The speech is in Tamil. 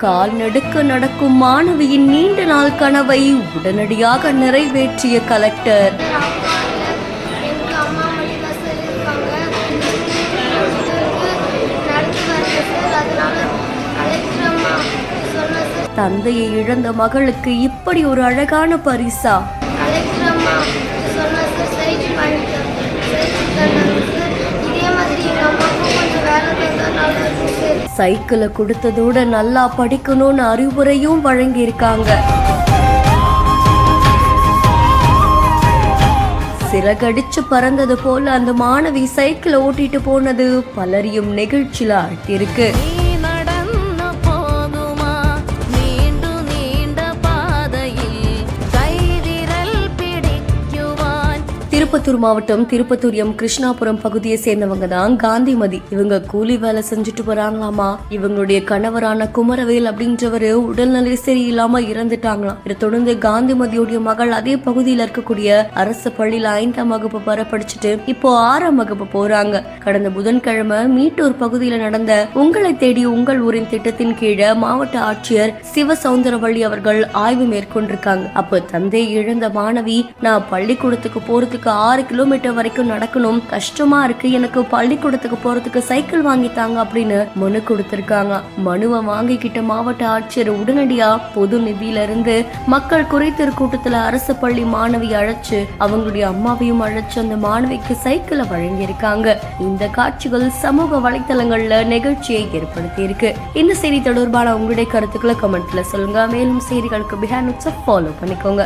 கால் நடுக்க நடக்கும் மாணவியின் நீண்ட நாள் கனவை உடனடியாக நிறைவேற்றிய கலெக்டர். தந்தையை இழந்த மகளுக்கு இப்படி ஒரு அழகான பரிசா? சைக்கிளை கொடுத்ததோட நல்லா படிக்கணும்னு அறிவுரையும் வழங்கியிருக்காங்க. சிறகடிச்சு பறந்தது போல அந்த மாணவி சைக்கிளை ஓட்டிட்டு போனது பலரையும் நெகிழ்ச்சியில ஆழ்த்தியிருக்கு. திருப்பத்தூர் மாவட்டம் திருப்பத்தூர் கிருஷ்ணாபுரம் பகுதியை சேர்ந்தவங்க தான் காந்திமதி. இவங்க கூலி வேலை செஞ்சுட்டு வராங்களாமா. இவங்களுடைய கணவரான குமரவேல் அப்படின்றவரு உடல்நிலை சரியில்லாம இறந்துட்டாங்களாம். இதை தொடர்ந்து காந்திமதியுடைய மகள் அதே பகுதியில் இருக்கக்கூடிய அரசு பள்ளியில 5ஆம் வகுப்பு வர படிச்சுட்டு இப்போ 6ஆம் வகுப்பு போறாங்க. கடந்த புதன்கிழமை மீட்டூர் பகுதியில நடந்த உங்களை தேடி உங்கள் ஊரின் திட்டத்தின் கீழே மாவட்ட ஆட்சியர் சிவசௌந்தரவள்ளி அவர்கள் ஆய்வு மேற்கொண்டிருக்காங்க. அப்போ தந்தை இழந்த மாணவி, நான் பள்ளிக்கூடத்துக்கு போறதுக்கு 6 கிலோமீட்டர் வரைக்கும் நடக்கணும், கஷ்டமா இருக்கு, எனக்கு பள்ளிக்கூடத்துக்கு போறதுக்கு சைக்கிள் வாங்கித்தாங்க அப்படின்னு மனு கொடுத்திருக்காங்க. மனுவை வாங்கிக்கிட்ட மாவட்ட ஆட்சியர் உடனடியா பொது நிதியில இருந்து மக்கள் குறைதீர் கூட்டத்துல அரசு பள்ளி மாணவி அழைச்சு அவங்களுடைய அம்மாவையும் அழைச்சு அந்த மாணவிக்கு சைக்கிளை வழங்கியிருக்காங்க. இந்த காட்சிகள் சமூக வலைத்தளங்கள்ல நிகழ்ச்சியை ஏற்படுத்தி இருக்கு. இந்த செய்தி தொடர்பான உங்களுடைய கருத்துக்களை கமெண்ட்ல சொல்லுங்க. மேலும் செய்திகளுக்கு பிஹேண்ட் ஃபாலோ பண்ணிக்கோங்க.